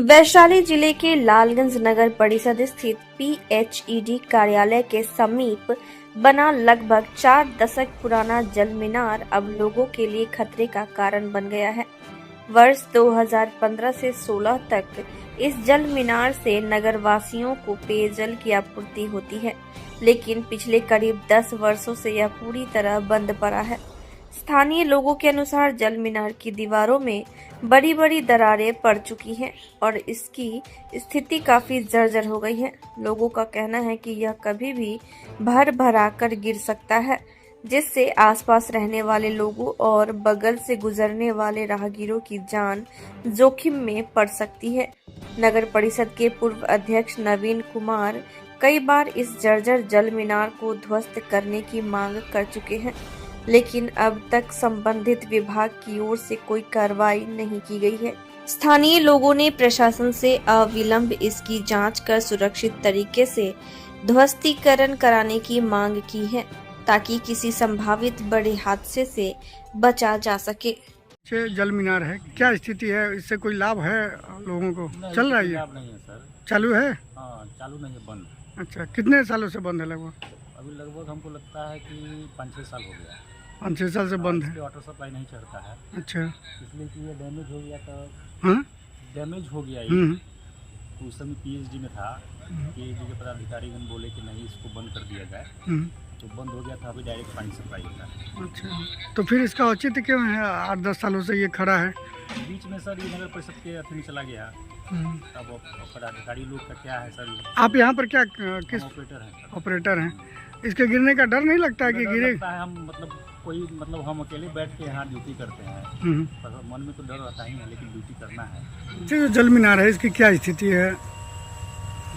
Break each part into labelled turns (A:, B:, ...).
A: वैशाली जिले के लालगंज नगर परिषद स्थित पीएचईडी कार्यालय के समीप बना लगभग 4 दशक पुराना जल मीनार अब लोगों के लिए खतरे का कारण बन गया है। वर्ष 2015 से 16 तक इस जल मीनार से नगर वासियों को पेयजल की आपूर्ति होती है, लेकिन पिछले करीब 10 वर्षों से यह पूरी तरह बंद पड़ा है। स्थानीय लोगों के अनुसार जल मीनार की दीवारों में बड़ी बड़ी दरारें पड़ चुकी हैं और इसकी स्थिति काफी जर्जर हो गई है। लोगों का कहना है कि यह कभी भी भर भराकर गिर सकता है, जिससे आसपास रहने वाले लोगों और बगल से गुजरने वाले राहगीरों की जान जोखिम में पड़ सकती है। नगर परिषद के पूर्व अध्यक्ष नवीन कुमार कई बार इस जर्जर जल मीनार को ध्वस्त करने की मांग कर चुके हैं, लेकिन अब तक संबंधित विभाग की ओर से कोई कार्रवाई नहीं की गई है। स्थानीय लोगों ने प्रशासन से अविलंब इसकी जांच कर सुरक्षित तरीके से ध्वस्तीकरण कराने की मांग की है, ताकि किसी संभावित बड़े हादसे से बचा जा सके।
B: जल मीनार है, क्या स्थिति है? इससे कोई लाभ है लोगों को? चल रहा है?
C: लाभ नहीं है सर।
B: चालू है?
C: हाँ, चालू नहीं है, बंद।
B: अच्छा, कितने सालों से बंद है? लगभग
C: अभी लगभग हमको लगता है कि 5-6 साल हो गया।
B: 5-6 साल से बंद है।
C: वाटर सप्लाई नहीं चढ़ता है।
B: अच्छा,
C: इसलिए कि ये डैमेज हो गया, तो
B: हाँ,
C: डैमेज हो गया ये। तो उस समय पीएचडी में था, पीएचडी के पदाधिकारी ने बोले कि नहीं, इसको बंद कर दिया जाए, तो बंद हो गया था। अभी डायरेक्ट पानी सप्लाई होता है।
B: अच्छा, तो फिर इसका औचित्य क्यों है? 8-10 सालों से ये खड़ा है।
C: बीच में सर ये नगर परिषद के अथी में चला गया। अब पदाधिकारी लोग का क्या है सर?
B: आप यहाँ पर क्या किस
C: ऑपरेटर हैं सर।
B: ऑपरेटर हैं? इसके गिरने का डर नहीं लगता है कि
C: डर
B: गिरे?
C: लगता है, हम हम अकेले बैठ के यहाँ ड्यूटी करते हैं, पर मन में तो डर रहता ही है, लेकिन ड्यूटी करना है।
B: जो जल मीनार है, इसकी क्या स्थिति है?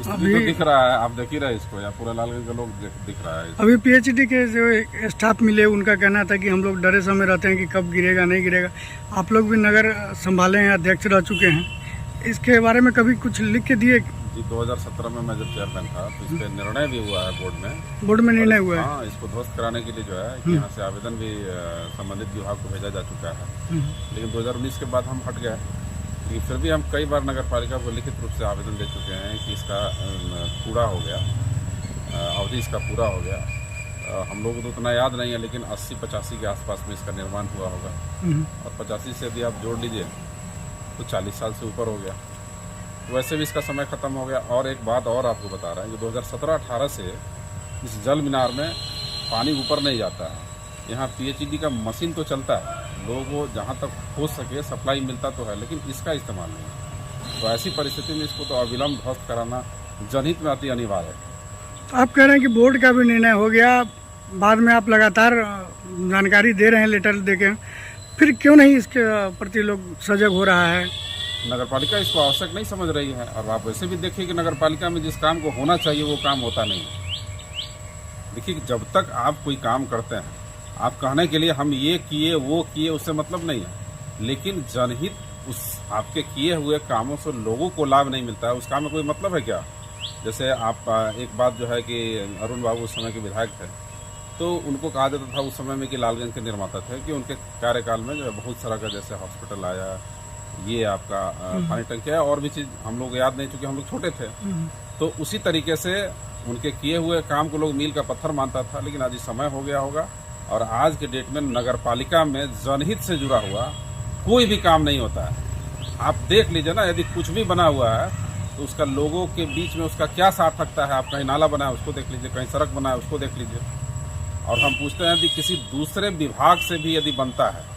D: अभी तो दिख रहा है, आप देख ही रहे इसको, या पूरा लालगंज का लोग दिख रहा है।
B: अभी पीएचडी के जो स्टाफ मिले, उनका कहना था कि हम लोग डरे समय रहते हैं कि कब गिरेगा नहीं गिरेगा। आप लोग भी नगर संभाले हैं, अध्यक्ष रह चुके हैं, इसके बारे में कभी कुछ लिख के दिए?
D: जी, 2017 में मैं जब चेयरमैन था तो इस पर निर्णय भी हुआ है बोर्ड में
B: निर्णय हुआ है।
D: हाँ, इसको ध्वस्त कराने के लिए जो है कि यहाँ से आवेदन भी संबंधित विभाग को भेजा जा चुका है। लेकिन 2019 के बाद हम हट गए, लेकिन फिर भी हम कई बार नगर पालिका को लिखित रूप से आवेदन दे चुके हैं कि इसका पूरा हो गया, अवधि इसका पूरा हो गया। हम लोगों को तो उतना याद नहीं है, लेकिन 80-85 के आसपास में इसका निर्माण हुआ होगा, और 85 से यदि आप जोड़ लीजिए तो 40 साल से ऊपर हो गया। तो वैसे भी इसका समय खत्म हो गया। और एक बात और आपको बता रहा है कि 2017-18 से इस जल मीनार में पानी ऊपर नहीं जाता है। यहाँ पीएचईडी का मशीन तो चलता है, लोगों को जहाँ तक हो सके सप्लाई मिलता तो है, लेकिन इसका इस्तेमाल नहीं है। तो ऐसी परिस्थिति में इसको तो अविलंब ध्वस्त कराना जनहित में अति अनिवार्य है।
B: आप कह रहे हैं कि बोर्ड का भी निर्णय हो गया, बाद में आप लगातार जानकारी दे रहे हैं, लेटर देके, फिर क्यों नहीं इसके प्रति लोग सजग हो रहा है?
D: नगर पालिका इसको आवश्यक नहीं समझ रही है। और आप वैसे भी देखिए कि नगर पालिका में जिस काम को होना चाहिए वो काम होता नहीं है। देखिए, जब तक आप कोई काम करते हैं, आप कहने के लिए हम ये किए वो किए, उससे मतलब नहीं है, लेकिन जनहित उस आपके किए हुए कामों से लोगों को लाभ नहीं मिलता है, उस काम में कोई मतलब है क्या? जैसे आप एक बात जो है कि अरुण बाबू उस समय के विधायक थे, तो उनको कहा जाता था उस समय में कि लालगंज के निर्माता थे कि उनके कार्यकाल में जो है बहुत सारा का जैसे हॉस्पिटल आया, ये आपका पानी टंकी है, और भी चीज़ हम लोग याद नहीं, चूँकि हम लोग छोटे थे। तो उसी तरीके से उनके किए हुए काम को लोग मील का पत्थर मानता था, लेकिन आज समय हो गया होगा, और आज के डेट में नगर पालिका में जनहित से जुड़ा हुआ कोई भी काम नहीं होता है। आप देख लीजिए ना, यदि कुछ भी बना हुआ है तो उसका लोगों के बीच में उसका क्या सार्थकता है? आप कहीं नाला बना है उसको देख लीजिए, कहीं सड़क बना है उसको देख लीजिए। और हम पूछते हैं यदि किसी दूसरे विभाग से भी यदि बनता है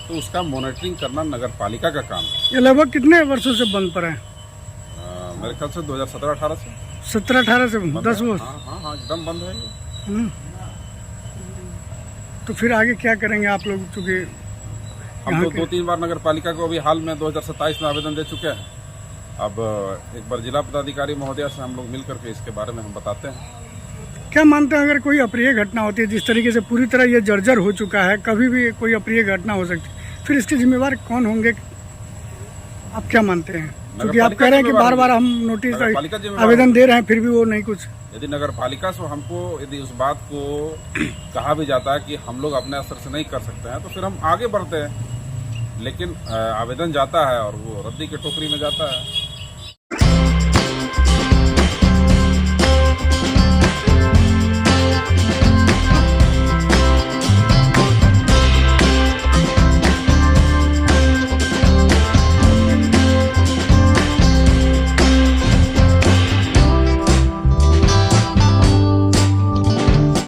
D: तो उसका मॉनिटरिंग करना नगर पालिका का काम है।
B: ये लगभग कितने वर्षों से बंद पड़ा है?
D: मेरे ख्याल से 2017-18 से
B: 17-18 से 10 वर्ष।
D: हाँ, एकदम बंद है ये।
B: तो फिर आगे क्या करेंगे आप लोग? चूँकि
D: हम तो 2-3 बार नगर पालिका को अभी हाल में 2027 में आवेदन दे चुके हैं। अब एक बार जिला पदाधिकारी महोदया से हम लोग मिल करके इसके बारे में हम बताते हैं।
B: क्या मानते हैं, अगर कोई अप्रिय घटना होती है, जिस तरीके से पूरी तरह ये जर्जर हो चुका है, कभी भी कोई अप्रिय घटना हो सकती है, फिर इसके जिम्मेवार कौन होंगे? आप क्या मानते हैं? क्योंकि आप कह रहे हैं कि बार बार हम नोटिस आवेदन दे रहे हैं, फिर भी वो नहीं कुछ।
D: यदि नगर पालिका से हमको यदि उस बात को कहा भी जाता है कि हम लोग अपने स्तर से नहीं कर सकते हैं, तो फिर हम आगे बढ़ते हैं। लेकिन आवेदन जाता है और वो रद्दी की टोकरी में जाता है।